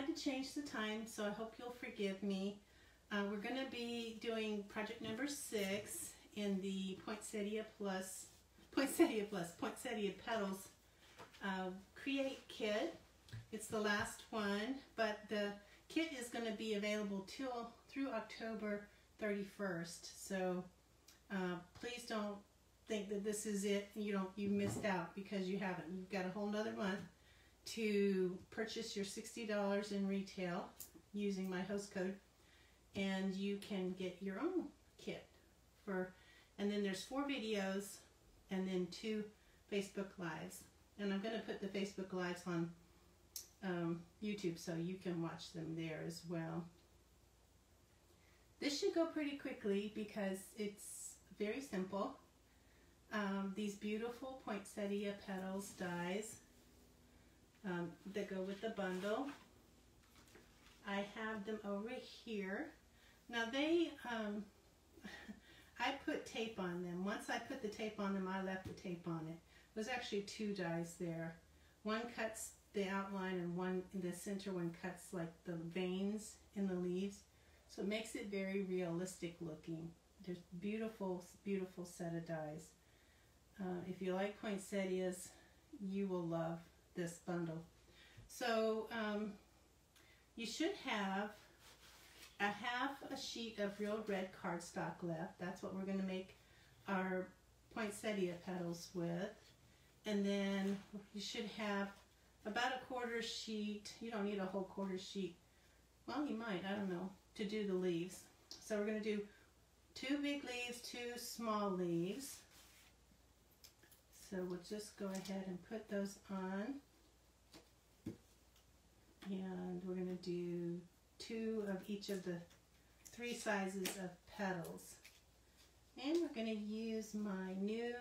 had to change the time, so I hope you'll forgive me. We're going to be doing project number 6 in the Poinsettia Petals Create Kit. It's the last one, but the kit is going to be available through October 31st. So please don't think that this is it. You missed out, because you haven't. You've got a whole nother month to purchase your $60 in retail using my host code, and you can get your own kit and then there's 4 videos and then 2 Facebook Lives, and I'm going to put the Facebook Lives on YouTube so you can watch them there as well. This should go pretty quickly because it's very simple. These beautiful Poinsettia Petals dies that go with the bundle. I have them over here. Now I put tape on them. Once I put the tape on them, I left the tape on it. There's actually 2 dies there. One cuts the outline and the center one cuts like the veins in the leaves. So it makes it very realistic looking. There's beautiful, beautiful set of dies. If you like poinsettias, you will love this bundle. So you should have half a sheet of real red cardstock left. That's what we're going to make our poinsettia petals with. And then you should have about a 1/4 sheet. You don't need a whole 1/4 sheet. Well, you might, I don't know, to do the leaves. So we're going to do 2 big leaves, 2 small leaves. So we'll just go ahead and put those on. And we're going to do 2 of each of the 3 sizes of petals. And we're going to use my new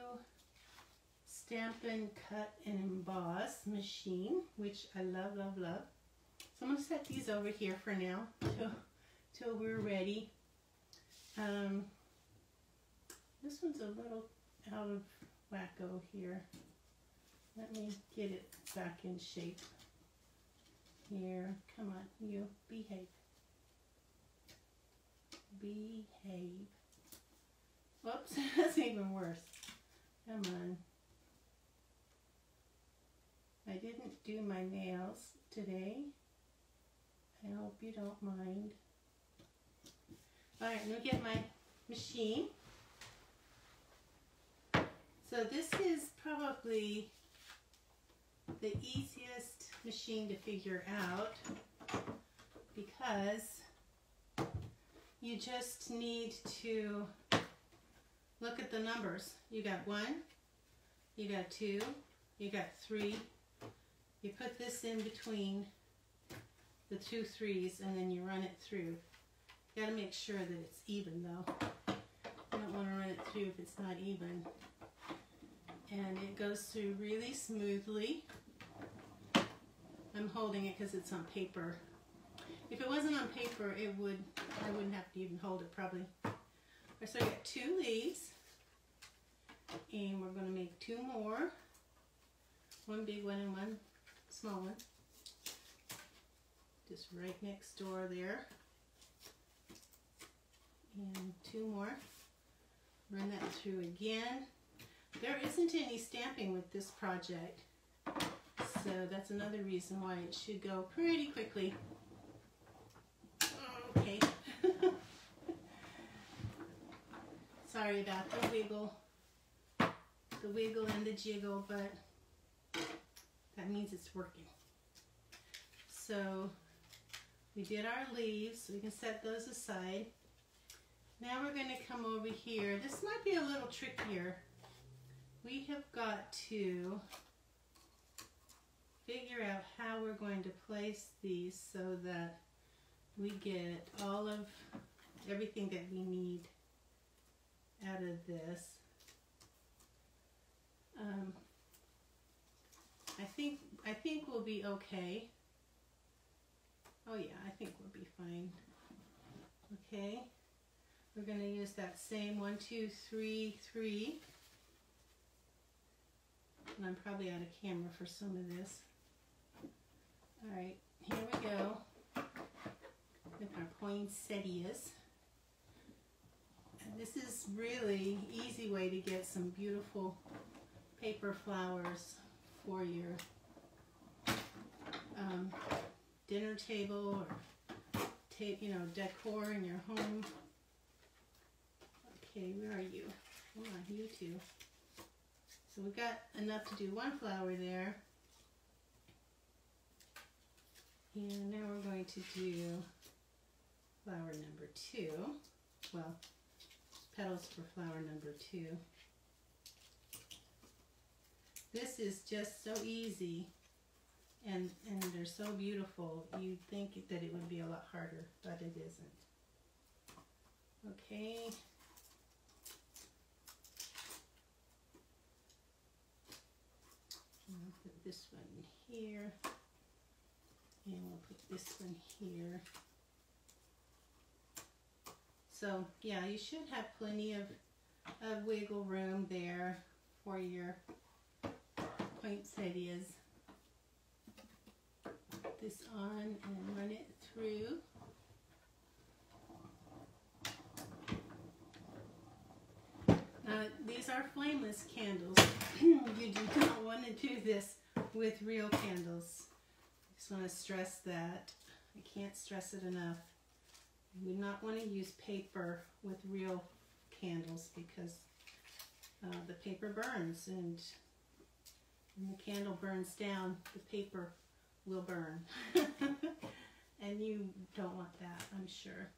Stampin' Cut and Emboss machine, which I love, love, love. So I'm going to set these over here for now till we're ready. This one's a little out of wacko here. Let me get it back in shape. Here, come on, you behave. Behave. Whoops, that's even worse. Come on. I didn't do my nails today. I hope you don't mind. Alright, let me get my machine. So this is probably the easiest machine to figure out, because you just need to look at the numbers. You got 1, you got 2, you got 3. You put this in between the 2 3s and then you run it through. You got to make sure that it's even though. You don't want to run it through if it's not even. And it goes through really smoothly. I'm holding it because it's on paper. If it wasn't on paper, I wouldn't have to even hold it probably. So I got 2 leaves, and we're going to make 2 more. 1 big one and 1 small one. Just right next door there. And 2 more. Run that through again. There isn't any stamping with this project, so that's another reason why it should go pretty quickly. Okay. Sorry about the wiggle and the jiggle, but that means it's working. So we did our leaves, so we can set those aside. Now we're going to come over here. This might be a little trickier. We have got to figure out how we're going to place these so that we get all of everything that we need out of this. I think we'll be okay. Oh yeah, I think we'll be fine. Okay, we're going to use that same 1 2 3 3. And I'm probably out of camera for some of this. Alright, here we go. poinsettias. And this is really easy way to get some beautiful paper flowers for your dinner table or decor in your home. Okay, where are you? Come on, you two. So we've got enough to do one flower there. And now we're going to do flower number 2. Well, petals for flower number 2. This is just so easy, and they're so beautiful. You'd think that it would be a lot harder, but it isn't. Okay. I'll put this one here, and we'll put this one here. So yeah, you should have plenty of wiggle room there for your poinsettias. Put this on and run it through. These are flameless candles. You do not want to do this with real candles. I just want to stress that. I can't stress it enough. You would not want to use paper with real candles because the paper burns, and when the candle burns down, the paper will burn. And you don't want that, I'm sure.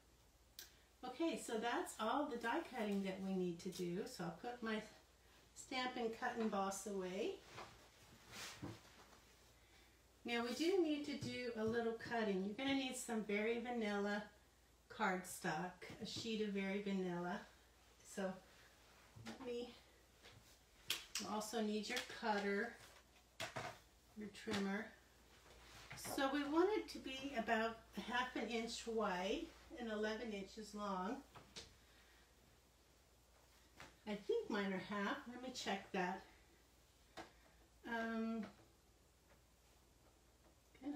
Okay, so that's all the die cutting that we need to do. So I'll put my Stampin' Cut and Emboss away. Now we do need to do a little cutting. You're going to need some Very Vanilla cardstock, a sheet of Very Vanilla. So you'll also need your cutter, your trimmer. So we want it to be about 1/2 inch wide and 11 inches long. I think mine are half. Let me check that. Kind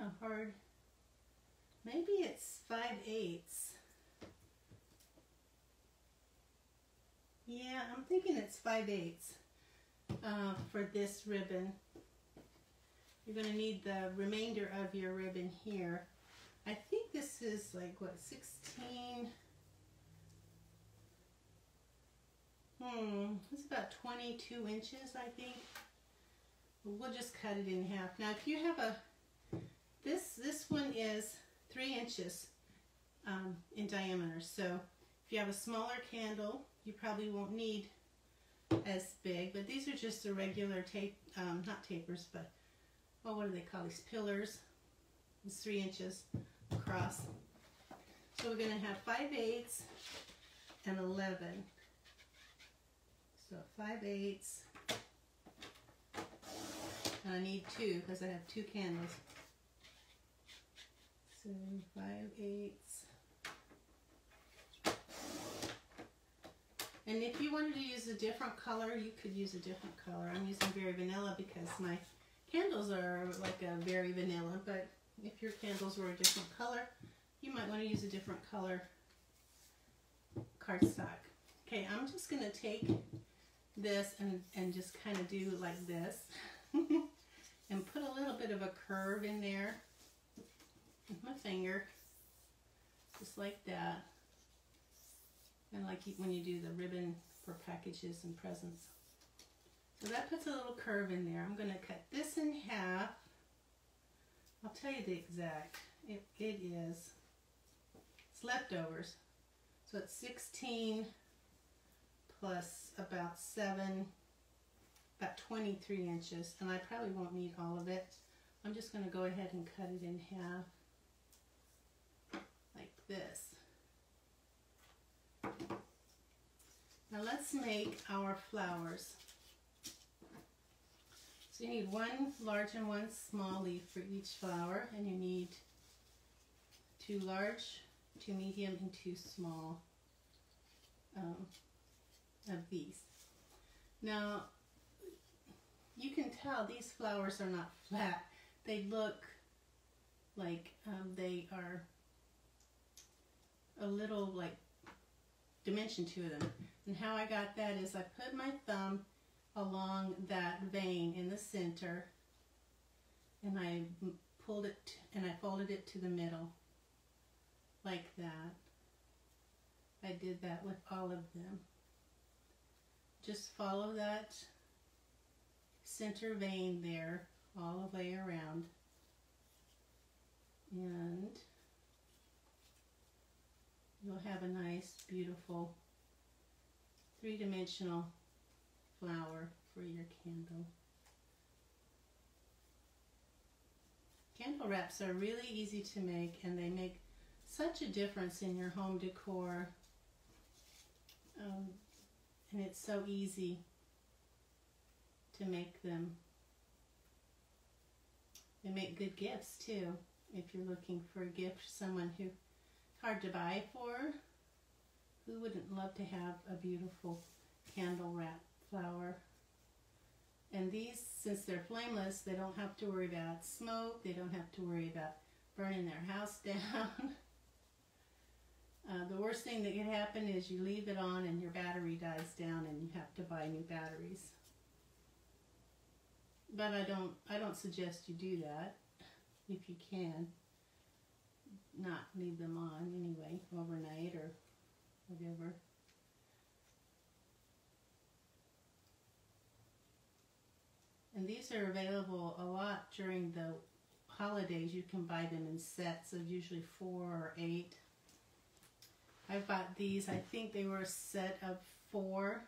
of hard. Maybe it's 5/8. Yeah, I'm thinking it's 5/8 for this ribbon. You're going to need the remainder of your ribbon here. I think this is like, what, 16? It's about 22 inches, I think. We'll just cut it in half. Now, if you have this one is 3 inches in diameter. So if you have a smaller candle, you probably won't need as big. But these are just the regular not tapers, but what do they call these? Pillars. It's 3 inches across. So we're going to have 5/8 and 11. So 5/8. And I need 2 because I have 2 candles. So 5/8. And if you wanted to use a different color, you could use a different color. I'm using Very Vanilla because my candles are like a Very Vanilla, but if your candles were a different color, you might want to use a different color cardstock. Okay, I'm just going to take this and just kind of do like this and put a little bit of a curve in there with my finger, just like that. And like when you do the ribbon for packages and presents. So that puts a little curve in there. I'm going to cut this in half. I'll tell you the exact. It is. It's leftovers. So it's 16 plus about 7, about 23 inches. And I probably won't need all of it. I'm just going to go ahead and cut it in half like this. Now let's make our flowers. So you need 1 large and 1 small leaf for each flower, and you need 2 large, 2 medium, and 2 small of these. Now you can tell these flowers are not flat. They look like they are a little like dimension to them. And how I got that is I put my thumb along that vein in the center, and I pulled it and I folded it to the middle like that. I did that with all of them. Just follow that center vein there all the way around, and you'll have a nice, beautiful, three-dimensional flower for your candle. Candle wraps are really easy to make, and they make such a difference in your home decor. And it's so easy to make them. They make good gifts too. If you're looking for a gift for someone who hard to buy for, who wouldn't love to have a beautiful candle wrap flower? And these, since they're flameless, they don't have to worry about smoke. They don't have to worry about burning their house down. The worst thing that could happen is you leave it on and your battery dies down and you have to buy new batteries. But I don't suggest you do that if you can. Not leave them on anyway, overnight or whatever. And these are available a lot during the holidays. You can buy them in sets of usually 4 or 8. I bought these, I think they were a set of 4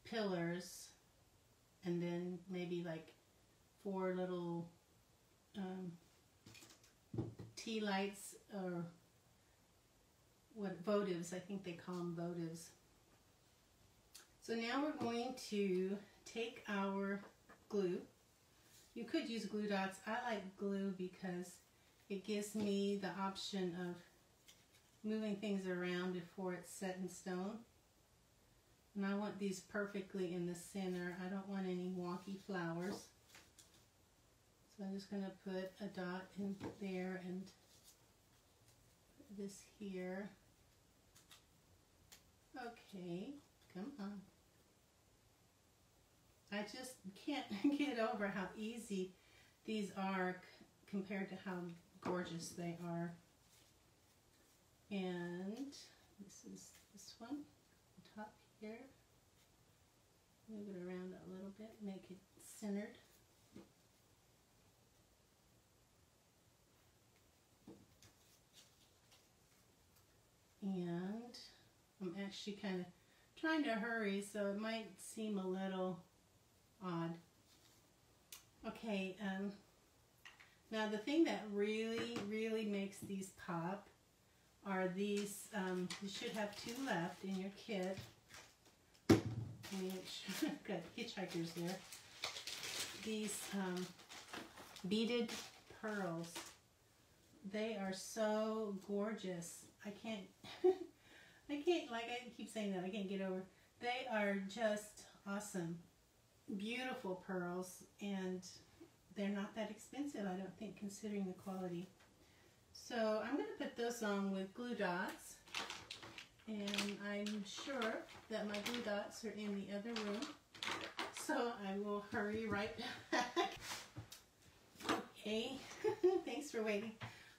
pillars, and then maybe like 4 little tea lights, or what, votives, I think they call them votives. So now we're going to take our glue. You could use glue dots. I like glue because it gives me the option of moving things around before it's set in stone. And I want these perfectly in the center. I don't want any wonky flowers. So I'm just going to put a dot in there and put this here. Okay, come on. I just can't get over how easy these are compared to how gorgeous they are. And this is this one, the top here. Move it around a little bit, make it centered. And I'm actually kind of trying to hurry, so it might seem a little odd. Okay, now the thing that really makes these pop are these, you should have 2 left in your kit. Let me make sure, I've got hitchhikers there. These beaded pearls. They are so gorgeous. I can't, like I keep saying that, I can't get over. They are just awesome. Beautiful pearls, and they're not that expensive, I don't think, considering the quality. So I'm going to put those on with glue dots, and I'm sure that my glue dots are in the other room, so I will hurry right back. Okay, thanks for waiting.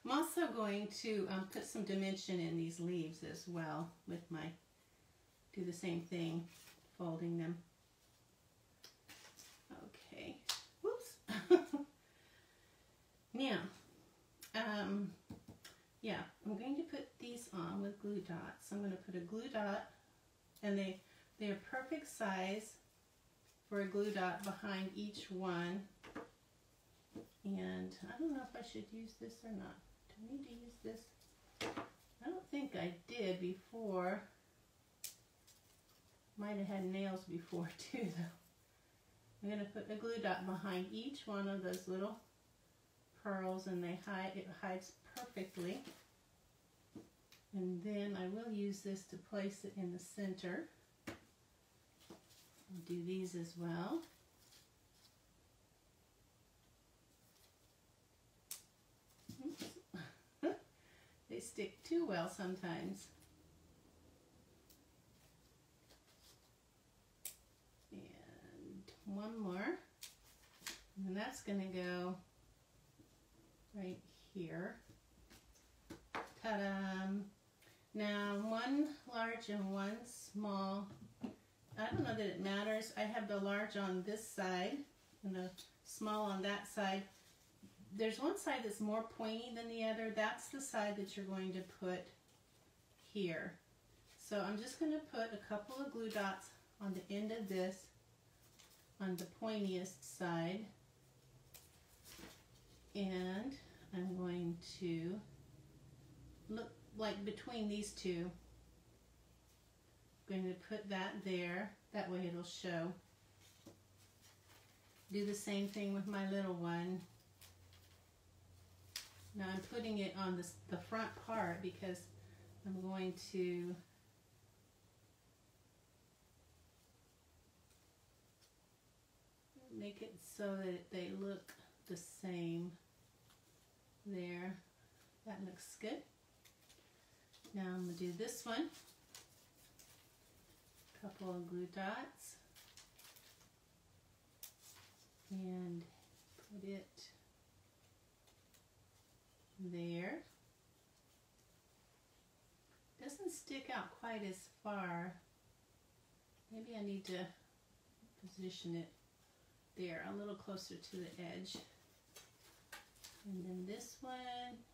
I'm also going to put some dimension in these leaves as well with my, do the same thing, folding them. Okay, whoops. Now, yeah, I'm going to put these on with glue dots. I'm going to put a glue dot, and they are perfect size for a glue dot behind each one. And I don't know if I should use this or not. Do I need to use this? I don't think I did before. Might have had nails before too, though. I'm going to put a glue dot behind each one of those little pearls, and it hides perfectly. And then I will use this to place it in the center. I'll do these as well. Oops. They stick too well sometimes. And one more. And that's going to go right here. Ta-da! Now, one large and one small. I don't know that it matters. I have the large on this side and the small on that side. There's one side that's more pointy than the other. That's the side that you're going to put here. So I'm just going to put a couple of glue dots on the end of this on the pointiest side. And I'm going to look like between these two. I'm going to put that there. That way it'll show. Do the same thing with my little one. Now I'm putting it on the front part because I'm going to make it so that they look the same. There. That looks good. Now I'm going to do this one. Couple of glue dots. And put it there. Doesn't stick out quite as far. Maybe I need to position it there a little closer to the edge. And then this one,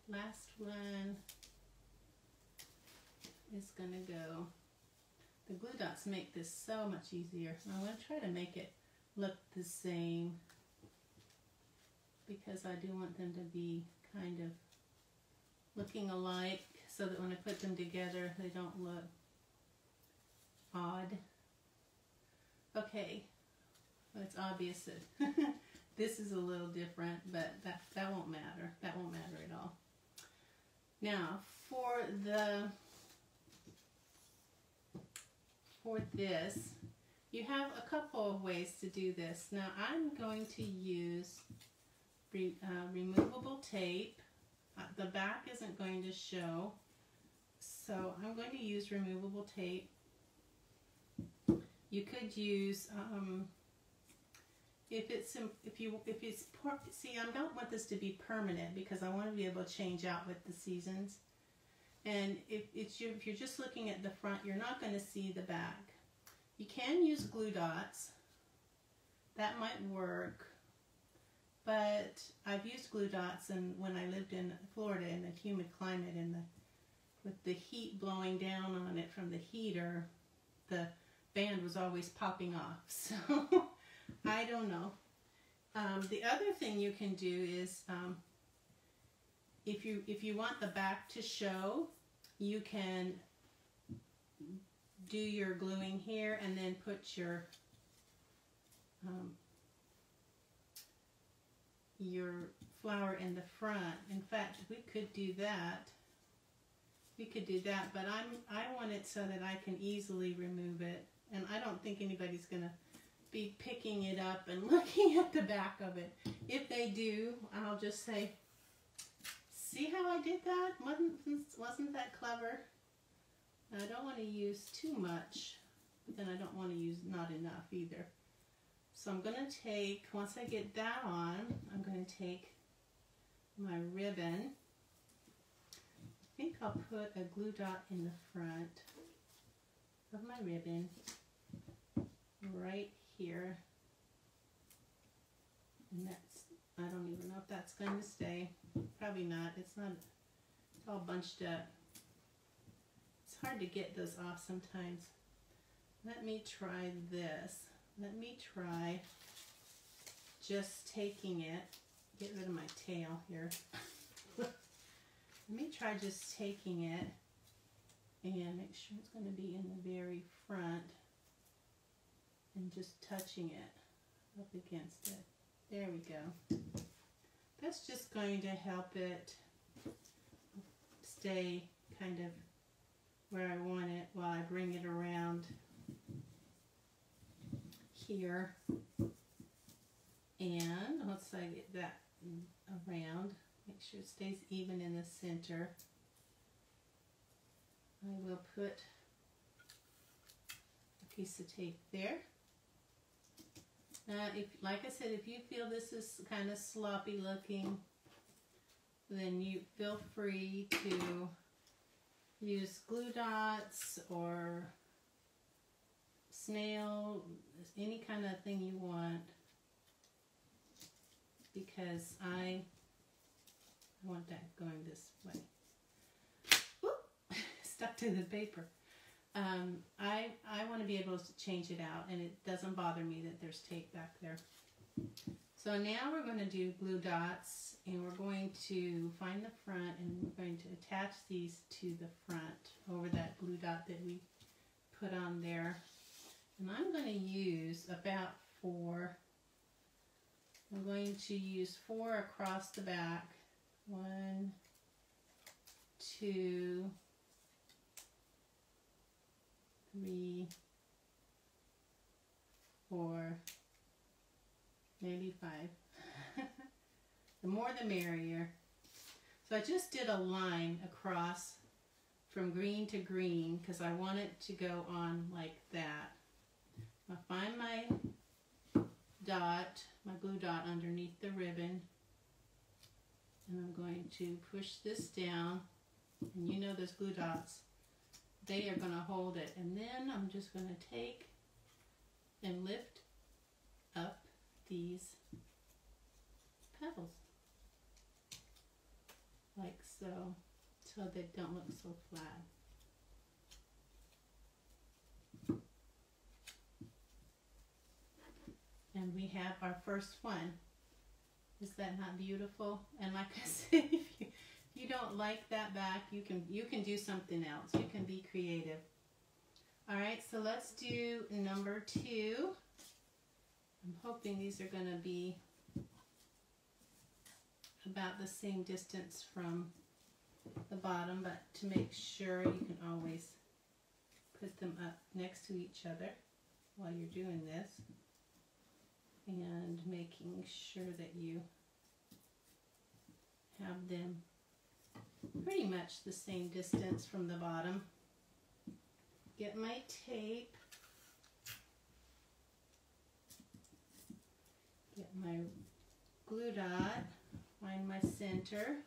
last one, is gonna go. The glue dots make this so much easier. I'm gonna try to make it look the same because I do want them to be kind of looking alike so that when I put them together they don't look odd. Okay, well, it's obvious that this is a little different, but that won't matter. That won't matter at all. Now for this, you have a couple of ways to do this. Now I'm going to use removable tape. The back isn't going to show, so I'm going to use removable tape. You could use see, I don't want this to be permanent because I want to be able to change out with the seasons. And if you're just looking at the front, you're not going to see the back. You can use glue dots. That might work. But I've used glue dots and when I lived in Florida in a humid climate and with the heat blowing down on it from the heater, the band was always popping off. So I don't know. The other thing you can do is if you want the back to show, you can do your gluing here and then put your flower in the front. In fact, we could do that. We could do that, but I want it so that I can easily remove it, and I don't think anybody's gonna be picking it up and looking at the back of it. If they do, I'll just say, see how I did that? Wasn't that clever? I don't want to use too much, but then I don't want to use not enough either. So I'm going to take, once I get that on, I'm going to take my ribbon. I think I'll put a glue dot in the front of my ribbon right here. And that's, I don't even know if that's going to stay. Probably not. It's not, it's all bunched up. It's hard to get those off sometimes. Let me try this. Let me try just taking it, get rid of my tail here. Let me try just taking it and make sure it's going to be in the very front and just touching it up against it. There we go. That's just going to help it stay kind of where I want it while I bring it around here. And once I get that around, make sure it stays even in the center. I will put a piece of tape there. If, like I said, if you feel this is kind of sloppy looking, then you feel free to use glue dots or snail, any kind of thing you want, because I want that going this way. Whoop, stuck to the paper. I want to be able to change it out, and it doesn't bother me that there's tape back there. So now we're going to do glue dots, and we're going to find the front, and we're going to attach these to the front over that glue dot that we put on there. And I'm going to use about 4. I'm going to use 4 across the back. 1, 2, 3, 4, maybe 5. The more the merrier. So I just did a line across from green to green because I want it to go on like that. I'll find my dot, my glue dot underneath the ribbon, and I'm going to push this down, and you know those glue dots, they are going to hold it, and then I'm just going to take and lift up these petals like so, so they don't look so flat. And we have our first one. Is that not beautiful? And like I said, if you don't like that back, you can do something else. You can be creative. All right, so let's do number 2. I'm hoping these are going to be about the same distance from the bottom, but to make sure, you can always put them up next to each other while you're doing this, and making sure that you have them pretty much the same distance from the bottom. Get my tape, get my glue dot, find my center.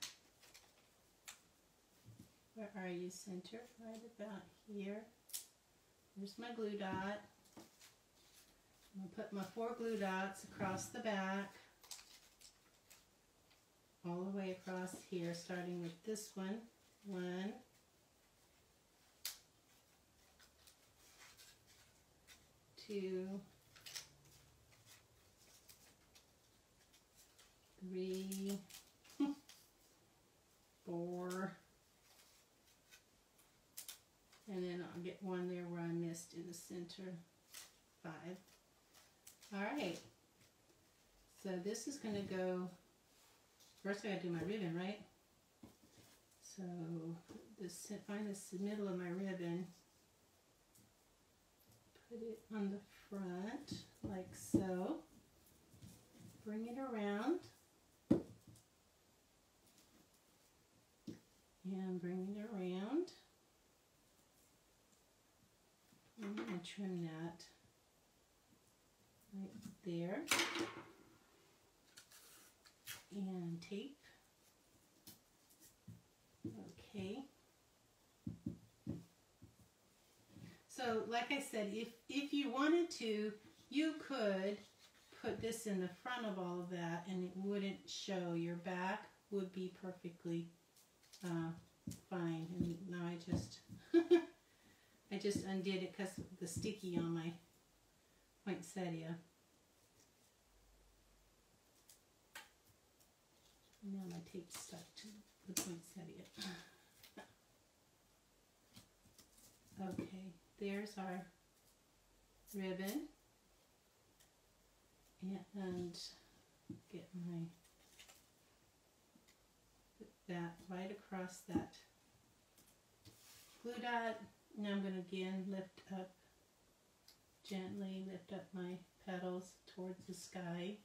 Where are you, center? Right about here. There's my glue dot. I'm going to put my 4 glue dots across the back, all the way across here, starting with this one. 1, 2, 3, 4, and then I'll get one there where I missed in the center. 5. All right, so this is going to go, first I got to do my ribbon, right? So find the middle of my ribbon, put it on the front like so, bring it around, and bring it around. I'm going to trim that right there, and tape. Okay. So like I said, if you wanted to, you could put this in the front of all of that and it wouldn't show. Your back would be perfectly fine. And now I just I just undid it because of the sticky on my poinsettia. Now my tape stuck to the poinsettia. Okay, there's our ribbon. And get my, put that right across that glue dot. Now I'm going to again lift up, gently lift up my petals towards the sky.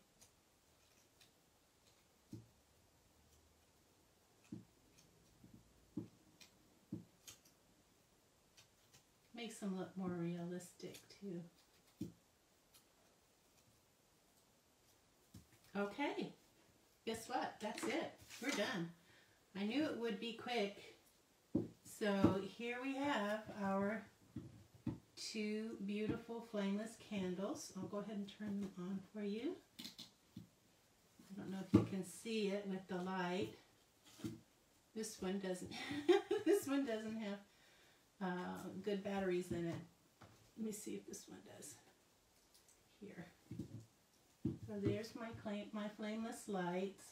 them look more realistic too. Okay, guess what? That's it. We're done. I knew it would be quick. So here we have our 2 beautiful flameless candles. I'll go ahead and turn them on for you. I don't know if you can see it with the light. This one doesn't. This one doesn't have good batteries in it. Let me see if this one does. Here. So there's my flameless lights.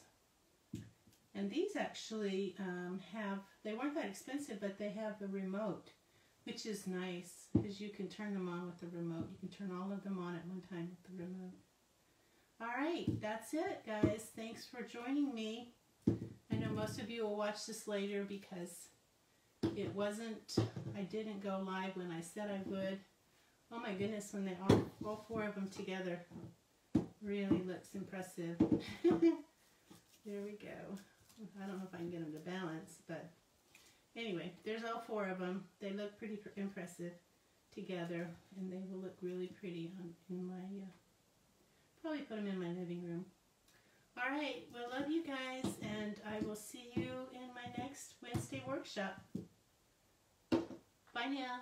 And these actually they weren't that expensive, but they have the remote, which is nice because you can turn them on with the remote. You can turn all of them on at one time with the remote. All right, that's it, guys. Thanks for joining me. I know most of you will watch this later because I didn't go live when I said I would. Oh my goodness, when they all 4 of them together really looks impressive. There we go. I don't know if I can get them to balance, but anyway, there's all 4 of them. They look pretty impressive together, and they will look really pretty in my, probably put them in my living room. All right, well, love you guys, and I will see you in my next Wednesday workshop. Bye now.